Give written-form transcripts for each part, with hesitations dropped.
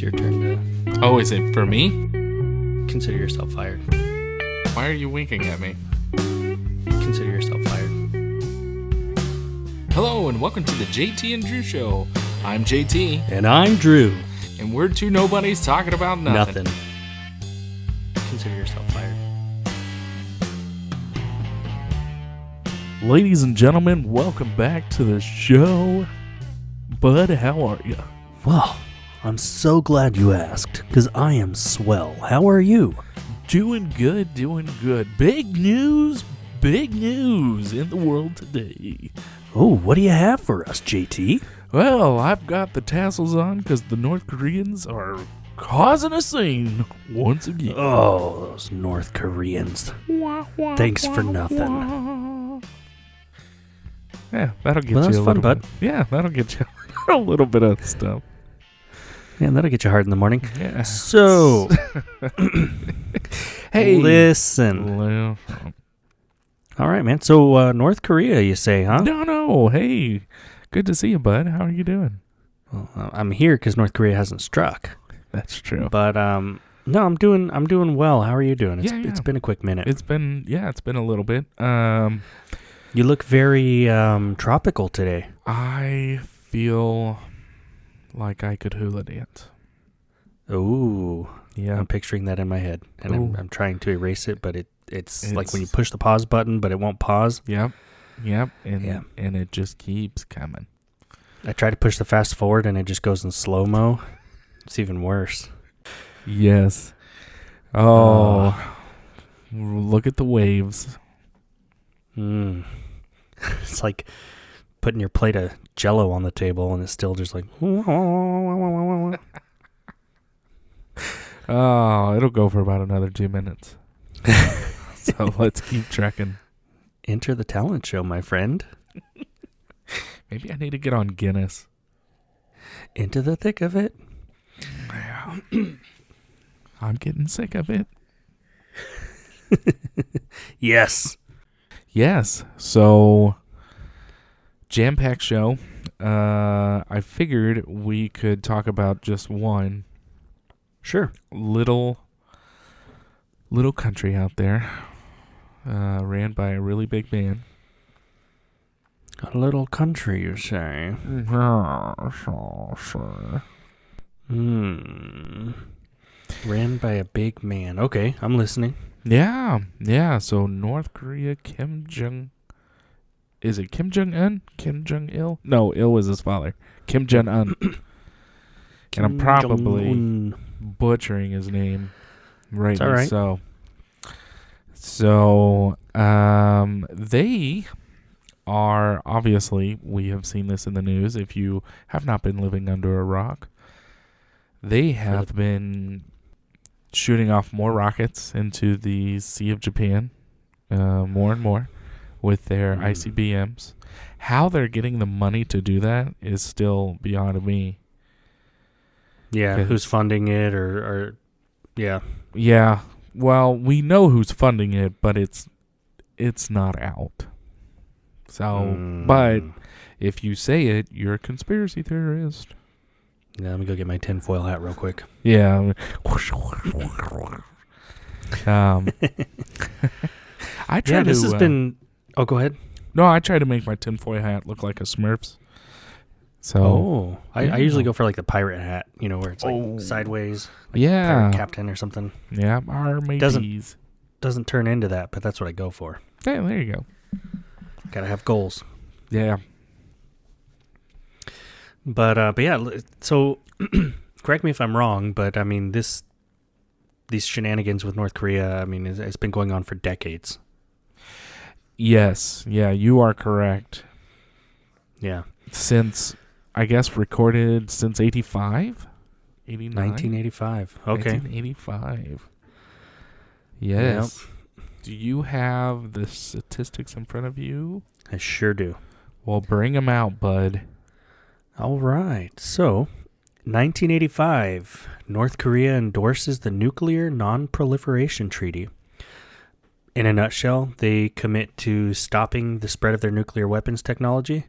your turn to... Oh, is it for me? Consider yourself fired. Why are you winking at me? Consider yourself fired. Hello, and welcome to the JT and Drew Show. I'm JT. And I'm Drew. And we're two nobodies talking about nothing. Consider yourself fired. Ladies and gentlemen, welcome back to the show. Bud, how are you? Well, I'm so glad you asked, because I am swell. How are you? Doing good, doing good. Big news in the world today. Oh, what do you have for us, JT? Well, I've got the tassels on because the North Koreans are causing a scene once again. Oh, those North Koreans. Thanks for nothing. Yeah, that'll get Well, you that's a fun, little bud. Yeah, that'll get you a little bit of stuff. Yeah, that'll get you hard in the morning. Yeah. So, hey, listen. All right, man. So, North Korea, you say, huh? No. Hey, good to see you, bud. How are you doing? Well, I'm here because North Korea hasn't struck. That's true. But no, I'm doing well. How are you doing? It's been a quick minute. It's been a little bit. You look very tropical today. I feel like I could hula dance. Ooh. Yeah. I'm picturing that in my head. And I'm trying to erase it, but it's like when you push the pause button, but it won't pause. Yep. And it just keeps coming. I try to push the fast forward, and it just goes in slow-mo. It's even worse. Yes. Oh. Look at the waves. It's like putting your plate of Jell-O on the table, and it's still just like... Oh, it'll go for about another 2 minutes. So let's keep trekking. Enter the talent show, my friend. Maybe I need to get on Guinness. Into the thick of it. Yeah. I'm getting sick of it. Yes. So, jam-packed show. I figured we could talk about just one. Sure. Little country out there. Ran by a really big man. A little country, you say? Sure. Ran by a big man. Okay, I'm listening. Yeah. So North Korea, is it Kim Jong-un? Kim Jong-il? No, Il was his father. Kim Jong-un. And I'm probably butchering his name. Right. All right. So, they are, obviously, we have seen this in the news. If you have not been living under a rock, they have been shooting off more rockets into the Sea of Japan, more and more, with their ICBMs. How they're getting the money to do that is still beyond me. Yeah, who's funding it or yeah. Yeah. Well, we know who's funding it, but it's not out. So, but if you say it, you're a conspiracy theorist. Yeah, let me go get my tinfoil hat real quick. Yeah. I try this has been... Oh, go ahead. No, I try to make my tinfoil hat look like a Smurf's. So, I usually go for like the pirate hat, where it's like sideways. Like pirate captain or something. Yeah, our mateys. Doesn't turn into that, but that's what I go for. Yeah, there you go. Gotta have goals. Yeah. But yeah, so correct me if I'm wrong, but I mean these shenanigans with North Korea, I mean it's been going on for decades. Yes, yeah, you are correct. Yeah. Since, I guess, recorded since 85? 89? 1985. Okay. 1985. Yes. Yep. Do you have the statistics in front of you? I sure do. Well, bring them out, bud. All right. So, 1985, North Korea endorses the Nuclear Non-Proliferation Treaty. In a nutshell, they commit to stopping the spread of their nuclear weapons technology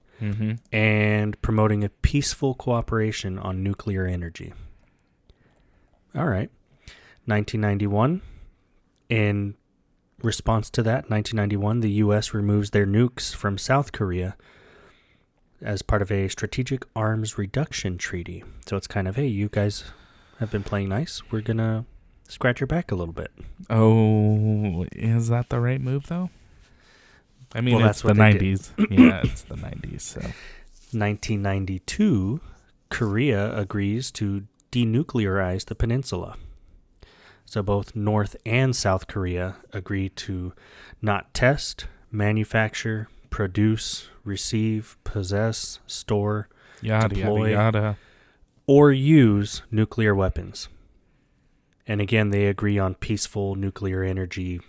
and promoting a peaceful cooperation on nuclear energy. All right. 1991. In response to that, 1991, the U.S. removes their nukes from South Korea as part of a strategic arms reduction treaty. So it's kind of, hey, you guys have been playing nice. We're going to scratch your back a little bit. Oh, is that the right move, though? I mean, Well, it's that's the what they 90s. Yeah, it's the 90s. So 1992, Korea agrees to denuclearize the peninsula. So both North and South Korea agree to not test, manufacture, produce, receive, possess, store, yada, deploy, yada, yada. or use nuclear weapons. And again, they agree on peaceful nuclear energy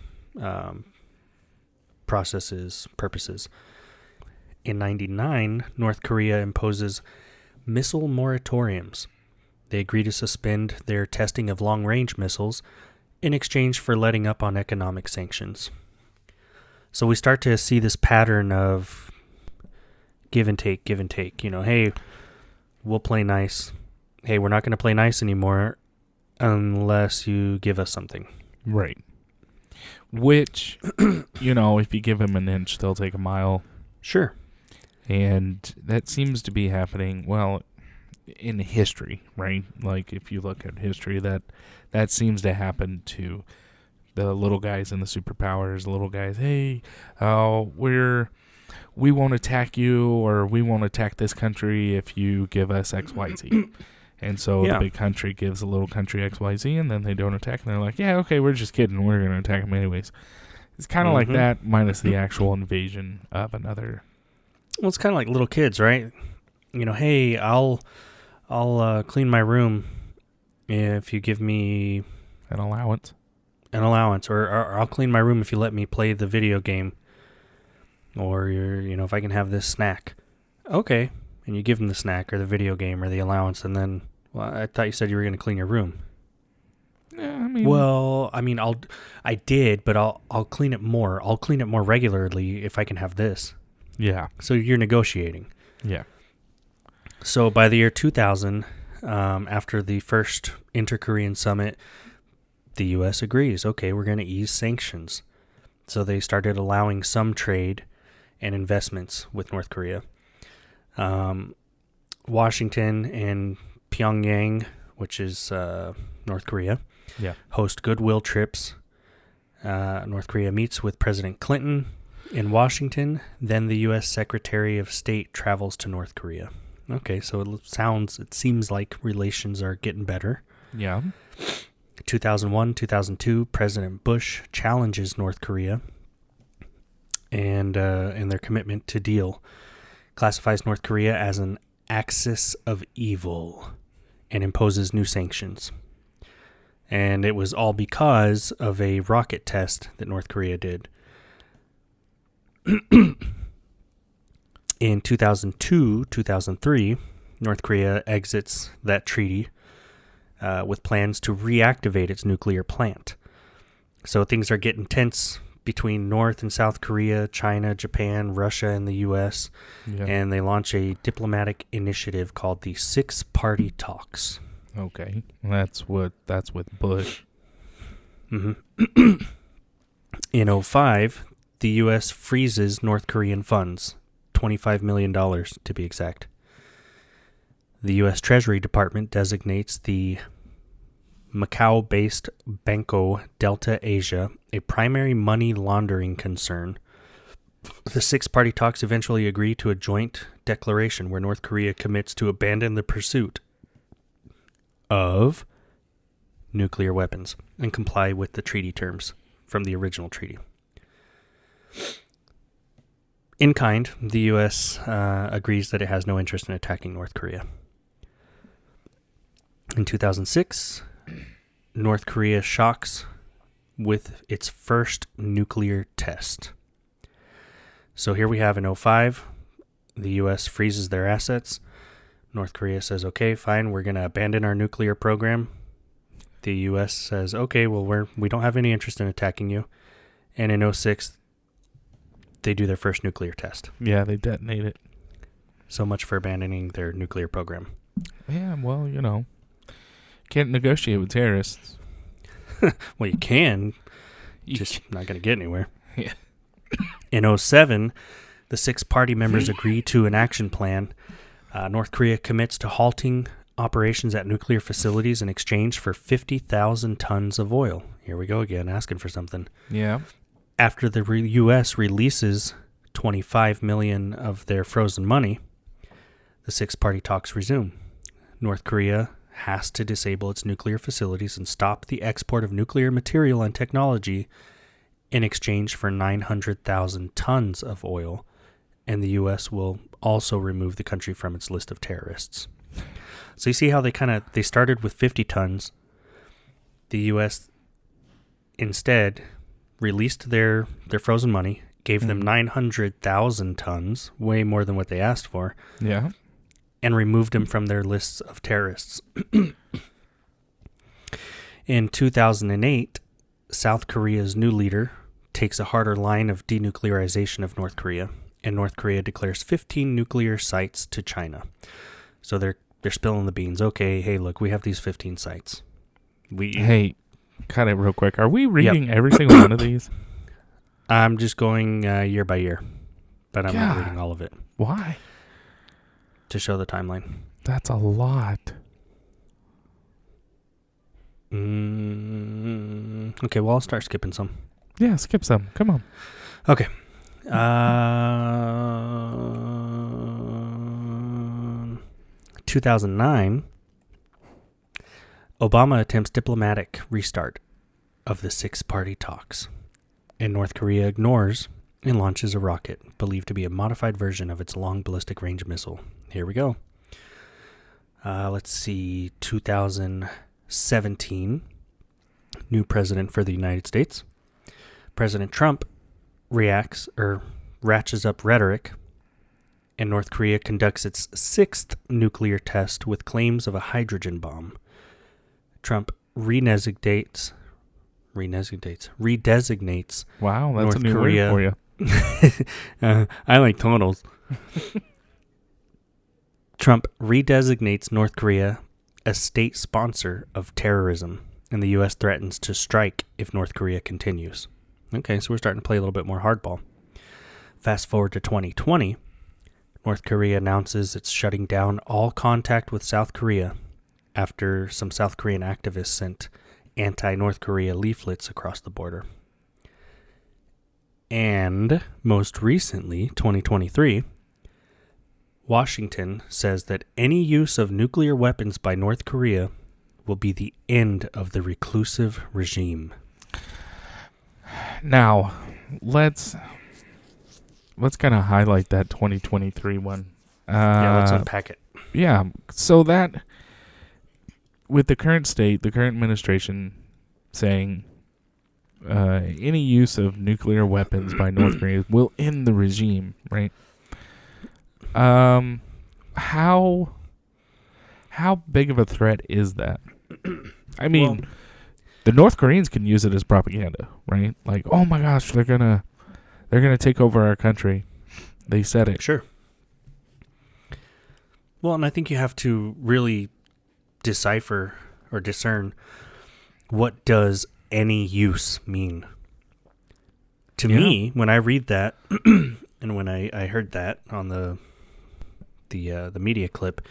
purposes. In 99, North Korea imposes missile moratoriums. They agree to suspend their testing of long-range missiles in exchange for letting up on economic sanctions. So we start to see this pattern of give and take. Hey, we'll play nice. Hey, we're not going to play nice anymore unless you give us something. Right. Which, if you give them an inch, they'll take a mile. Sure. And that seems to be happening, well, in history, right? Like, if you look at history, that seems to happen to the little guys and the superpowers. The little guys, hey, we won't attack you, or we won't attack this country if you give us X, Y, Z. And so the big country gives a little country X, Y, Z, and then they don't attack, and they're like, yeah, okay, we're just kidding. We're going to attack them anyways. It's kind of like that, minus the actual invasion of another. Well, it's kind of like little kids, right? Hey, I'll clean my room if you give me An allowance, or I'll clean my room if you let me play the video game, or if I can have this snack. Okay, and you give them the snack or the video game or the allowance, and then, well, I thought you said you were going to clean your room. Yeah, I did, but I'll clean it more. I'll clean it more regularly if I can have this. Yeah. So you're negotiating. Yeah. So by the year 2000, after the first Inter-Korean summit, the U.S. agrees, okay, we're going to ease sanctions. So they started allowing some trade and investments with North Korea. Washington and Pyongyang, which is North Korea, host goodwill trips. North Korea meets with President Clinton in Washington. Then the U.S. Secretary of State travels to North Korea. Okay, so it seems like relations are getting better. Yeah. 2001, 2002, President Bush challenges North Korea and their commitment to deal. Classifies North Korea as an axis of evil and imposes new sanctions. And it was all because of a rocket test that North Korea did. In 2002, 2003, North Korea exits that treaty with plans to reactivate its nuclear plant. So things are getting tense between North and South Korea, China, Japan, Russia, and the U.S., and they launch a diplomatic initiative called the Six-Party Talks. Okay, that's with Bush. Mm-hmm. In 2005, the U.S. freezes North Korean funds, $25 million to be exact. The U.S. Treasury Department designates the Macau-based Banco Delta Asia a primary money laundering concern. The Six-Party Talks eventually agree to a joint declaration where North Korea commits to abandon the pursuit of nuclear weapons and comply with the treaty terms from the original treaty. In kind, the U.S. agrees that it has no interest in attacking North Korea. In 2006, North Korea shocks with its first nuclear test. So here we have in 2005, the U.S. freezes their assets. North Korea says, okay, fine, we're going to abandon our nuclear program. The U.S. says, okay, well, we don't have any interest in attacking you. And in 2006, they do their first nuclear test. Yeah, they detonate it. So much for abandoning their nuclear program. Yeah, well, Can't negotiate with terrorists. Well, you can. Just not going to get anywhere. Yeah. In 2007, the 6 party members agreed to an action plan. North Korea commits to halting operations at nuclear facilities in exchange for 50,000 tons of oil. Here we go again, asking for something. Yeah. After the U.S. releases 25 million of their frozen money, the 6 party talks resume. North Korea has to disable its nuclear facilities and stop the export of nuclear material and technology in exchange for 900,000 tons of oil, and the U.S. will also remove the country from its list of terrorists. So you see how they started with 50 tons. The U.S. instead released their frozen money, gave them 900,000 tons, way more than what they asked for. Yeah. And removed them from their lists of terrorists. In 2008, South Korea's new leader takes a harder line of denuclearization of North Korea, and North Korea declares 15 nuclear sites to China. So they're spilling the beans. Okay, hey, look, we have these 15 sites. Hey, cut it real quick. Are we reading every single one of these? I'm just going year by year, but I'm not reading all of it. Why? To show the timeline. That's a lot. Okay, well, I'll start skipping some. Yeah, skip some. Come on. Okay. 2009, Obama attempts diplomatic restart of the 6 party talks, and North Korea ignores and launches a rocket believed to be a modified version of its long ballistic range missile. Here we go. Let's see, 2017, new president for the United States. President Trump ratchets up rhetoric, and North Korea conducts its 6th nuclear test with claims of a hydrogen bomb. Trump redesignates. Wow, that's North a new Korea word for you. I like tonals. Trump redesignates North Korea a state sponsor of terrorism, and the U.S. threatens to strike if North Korea continues. Okay, so we're starting to play a little bit more hardball. Fast forward to 2020, North Korea announces it's shutting down all contact with South Korea after some South Korean activists sent anti-North Korea leaflets across the border. And most recently, 2023, Washington says that any use of nuclear weapons by North Korea will be the end of the reclusive regime. Now, let's kind of highlight that 2023 one. Let's unpack it. Yeah, so that with the current state, the current administration saying any use of nuclear weapons by North Korea will end the regime, right? How big of a threat is that? I mean, the North Koreans can use it as propaganda, right? Like, oh my gosh, they're gonna take over our country. They said it. Sure. Well, and I think you have to really decipher or discern what does any use mean. To me, when I read that, and when I heard that on the media clip,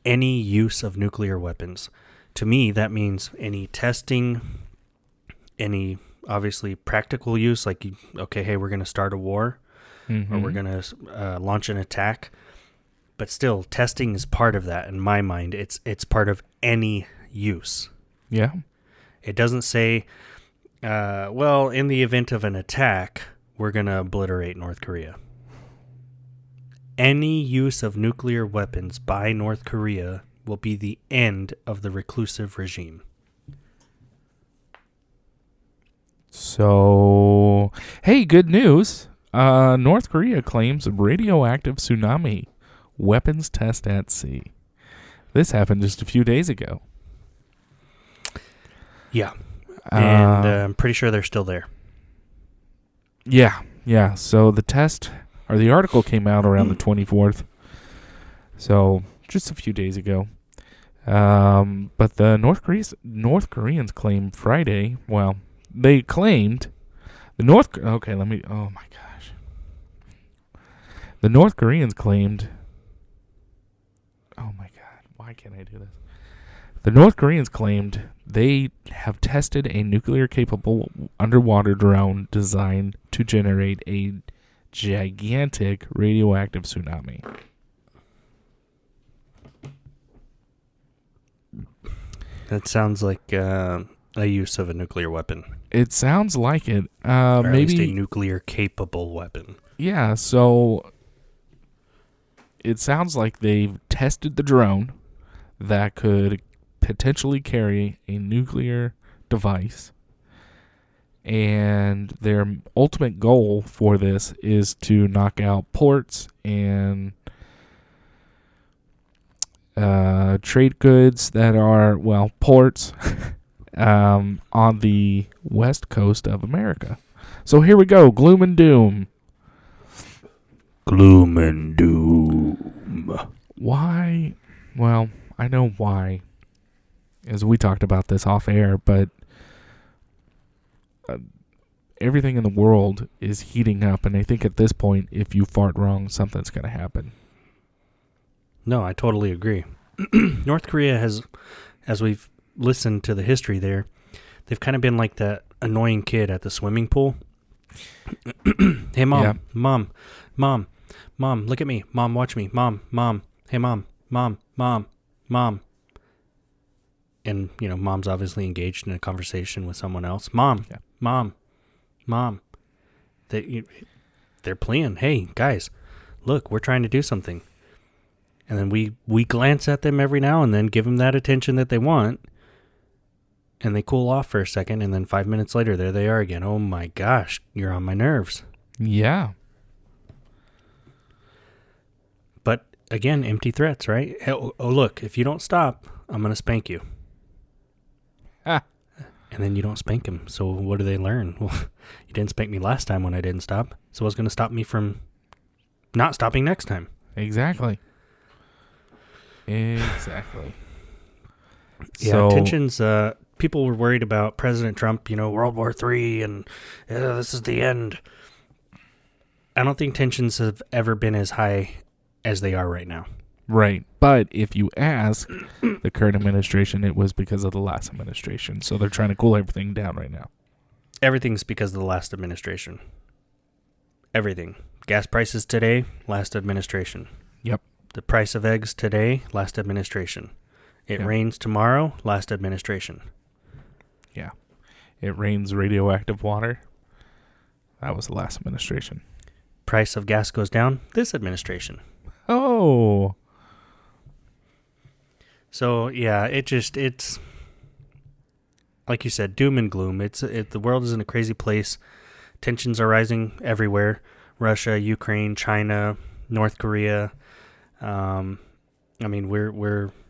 any use of nuclear weapons, to me that means any testing, any obviously practical use, like, okay, hey, we're going to start a war, or we're going to launch an attack. But still, testing is part of that. In my mind, it's part of any use. Yeah. It doesn't say, well, in the event of an attack, we're going to obliterate North Korea. Any use of nuclear weapons by North Korea will be the end of the reclusive regime. So, hey, good news. North Korea claims radioactive tsunami weapons test at sea. This happened just a few days ago. Yeah. And I'm pretty sure they're still there. Yeah. So the article came out around the 24th. So just a few days ago. But the North Koreans claimed Friday. Well, they claimed Okay, let me. Oh my gosh. The North Koreans claimed. Oh my god, why can't I do this? The North Koreans claimed they have tested a nuclear-capable underwater drone designed to generate a gigantic radioactive tsunami. That sounds like a use of a nuclear weapon. It sounds like it. Or at Maybe least a nuclear-capable weapon. Yeah, so it sounds like they've tested the drone that could potentially carry a nuclear device. And their ultimate goal for this is to knock out ports and trade goods that are, well, ports on the west coast of America. So here we go, gloom and doom. Gloom and doom. Why? Well, I know why, as we talked about this off air, but everything in the world is heating up, and I think at this point, if you fart wrong, something's going to happen. No, I totally agree. North Korea has, as we've listened to the history there, they've kind of been like that annoying kid at the swimming pool. Hey, Mom, Yeah. Mom, look at me. Mom, watch me. Mom, hey, Mom. And, Mom's obviously engaged in a conversation with someone else. Mom. They're playing. Hey, guys, look, we're trying to do something. And then we glance at them every now and then, give them that attention that they want, and they cool off for a second, and then 5 minutes later, there they are again. Oh my gosh, you're on my nerves. Yeah. But again, empty threats, right? Oh, look, if you don't stop, I'm going to spank you. Ah. And then you don't spank them. So what do they learn? Well, you didn't spank me last time when I didn't stop. So what's going to stop me from not stopping next time? Exactly. Yeah, tensions. People were worried about President Trump, World War III, and this is the end. I don't think tensions have ever been as high as they are right now. Right. But if you ask the current administration, it was because of the last administration. So they're trying to cool everything down right now. Everything's because of the last administration. Everything. Gas prices today, last administration. Yep. The price of eggs today, last administration. It rains tomorrow, last administration. Yeah. It rains radioactive water. That was the last administration. Price of gas goes down, this administration. Oh. So, yeah, it's like you said, doom and gloom. The world is in a crazy place. Tensions are rising everywhere. Russia, Ukraine, China, North Korea. We're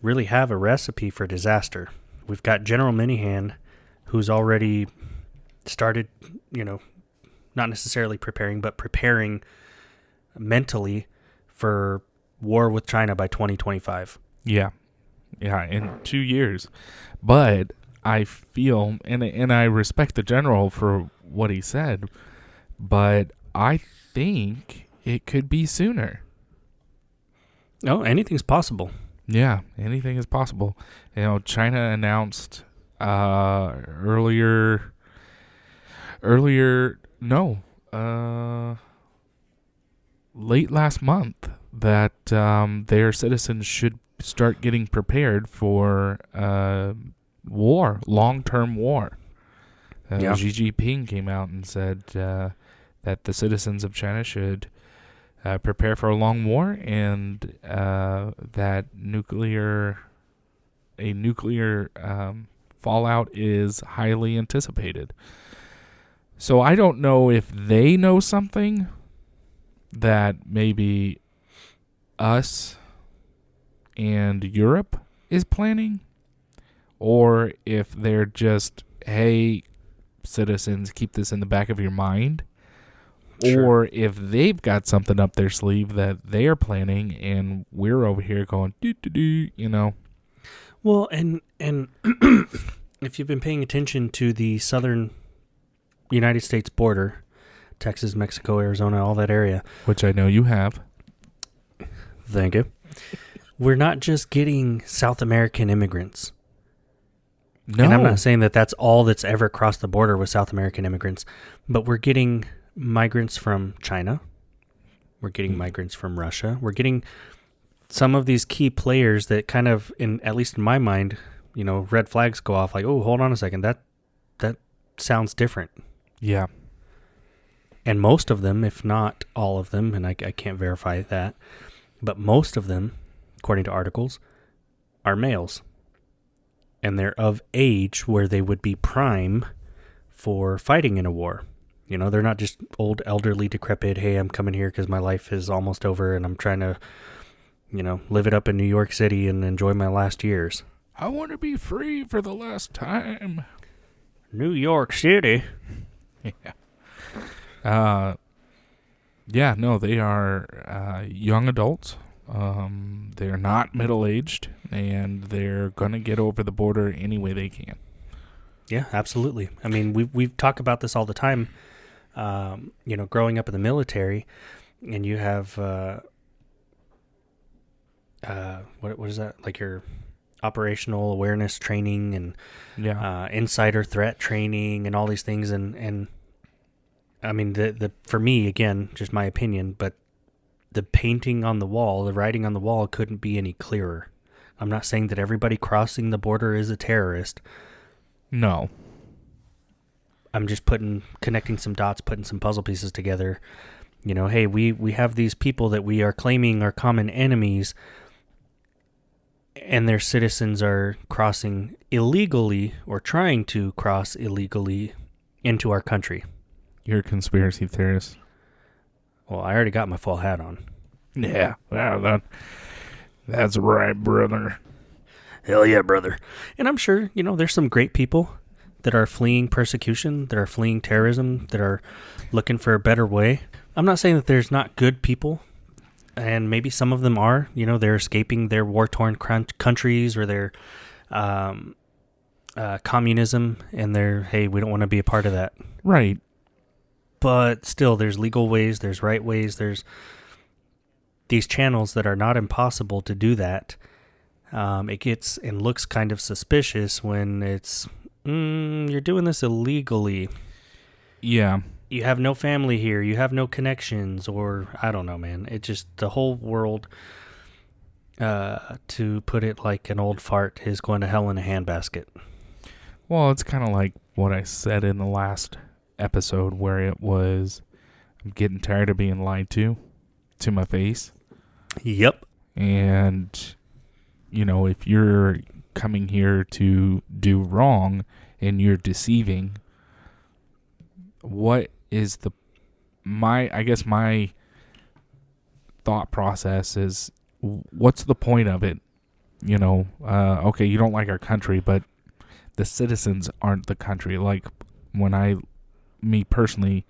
really have a recipe for disaster. We've got General Minihan, who's already started, not necessarily preparing, but preparing mentally for war with China by 2025. Yeah. Yeah, in 2 years. But I feel, and I respect the general for what he said, but I think it could be sooner. Oh, anything's possible. Yeah, anything is possible. China announced late last month that their citizens should start getting prepared for long-term war. Xi Jinping came out and said that the citizens of China should prepare for a long war, and that a nuclear fallout is highly anticipated. So I don't know if they know something that maybe us and Europe is planning, or if they're just, hey, citizens, keep this in the back of your mind. Sure. Or if they've got something up their sleeve that they are planning and we're over here going, do. Well, and if you've been paying attention to the southern United States border, Texas, Mexico, Arizona, all that area, Which I know you have. thank you. We're not just getting South American immigrants. No. And I'm not saying that that's all that's ever crossed the border with South American immigrants, but we're getting migrants from China. We're getting migrants from Russia. We're getting some of these key players that kind of, at least in my mind, red flags go off like, oh, hold on a second. That sounds different. Yeah. And most of them, if not all of them, and I can't verify that, but most of them, according to articles, are males. And they're of age where they would be prime for fighting in a war. They're not just old, elderly, decrepit, hey, I'm coming here because my life is almost over and I'm trying to, live it up in New York City and enjoy my last years. I want to be free for the last time. New York City. Yeah. Yeah, no, they are young adults. They're not middle-aged, and they're going to get over the border any way they can. Yeah, absolutely. I mean, we've talked about this all the time. Growing up in the military, and you have what is that? Like your operational awareness training and insider threat training and all these things. And I mean, the for me, again, just my opinion, but the painting on the wall, the writing on the wall couldn't be any clearer. I'm not saying that everybody crossing the border is a terrorist. No. I'm just connecting some dots, putting some puzzle pieces together. Hey, we have these people that we are claiming are common enemies, and their citizens are crossing illegally or trying to cross illegally into our country. You're a conspiracy theorist. Well, I already got my full hat on. Yeah, that's right, brother. Hell yeah, brother. And I'm sure, there's some great people that are fleeing persecution, that are fleeing terrorism, that are looking for a better way. I'm not saying that there's not good people, and maybe some of them are. They're escaping their war-torn countries or their communism, and hey, we don't want to be a part of that. Right. But still, there's legal ways, there's right ways, there's these channels that are not impossible to do that. It gets and looks kind of suspicious when it's, you're doing this illegally. Yeah. You have no family here, you have no connections, or I don't know, man. It just, the whole world, to put it like an old fart, is going to hell in a handbasket. Well, it's kind of like what I said in the last episode where it was, I'm getting tired of being lied to my face. Yep. And, if you're coming here to do wrong and you're deceiving, what is my thought process is, what's the point of it? Okay, you don't like our country, but the citizens aren't the country. Like me personally,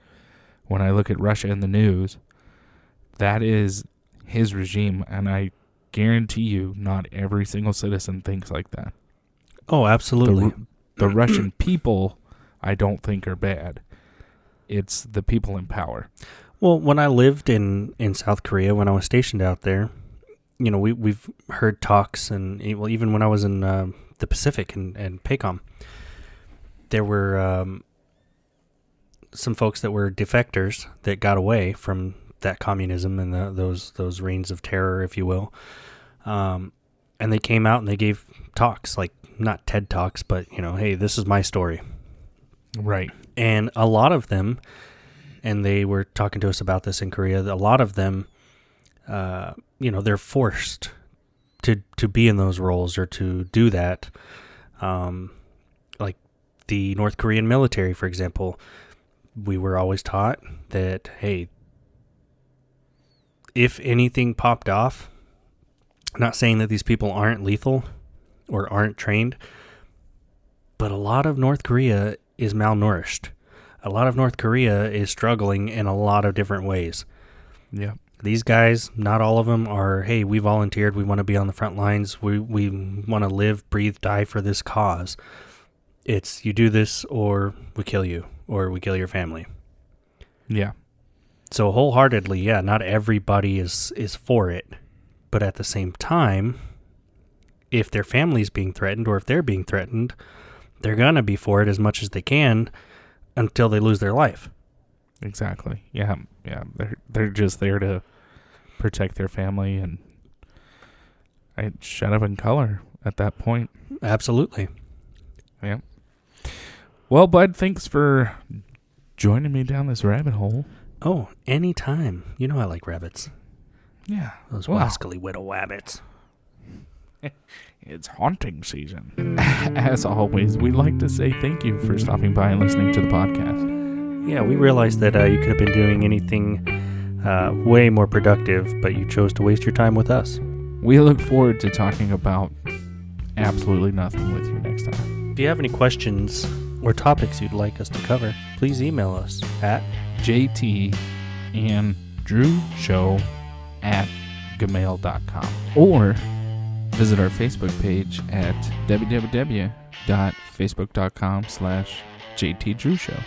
when I look at Russia in the news, that is his regime, and I guarantee you not every single citizen thinks like that. Oh, absolutely. The Russian people, I don't think, are bad. It's the people in power. Well, when I lived in South Korea, when I was stationed out there, we've heard talks, and even when I was in the Pacific and PACOM, there were some folks that were defectors that got away from that communism and those reigns of terror, if you will. And they came out and they gave talks, like not TED Talks, but, hey, this is my story. Right. And a lot of them, and they were talking to us about this in Korea, a lot of them, they're forced to be in those roles or to do that. Like the North Korean military, for example, we were always taught that, hey, if anything popped off, I'm not saying that these people aren't lethal or aren't trained, but a lot of North Korea is malnourished. A lot of North Korea is struggling in a lot of different ways. Yeah. These guys, not all of them are, hey, we volunteered, we want to be on the front lines, we want to live, breathe, die for this cause. It's you do this or we kill you, or we kill your family. Yeah. So wholeheartedly, yeah, not everybody is for it. But at the same time, if their family's being threatened or if they're being threatened, they're going to be for it as much as they can until they lose their life. Exactly. Yeah. They're just there to protect their family, and I shut up in color at that point. Absolutely. Yeah. Well, Bud, thanks for joining me down this rabbit hole. Oh, anytime. You know I like rabbits. Yeah. Those rascally widow wabbits. It's haunting season. As always, we'd like to say thank you for stopping by and listening to the podcast. Yeah, we realized that you could have been doing anything way more productive, but you chose to waste your time with us. We look forward to talking about absolutely nothing with you next time. If you have any questions or topics you'd like us to cover, please email us at jtandrewshow@gmail.com or visit our Facebook page at www.facebook.com/jtdrewshow.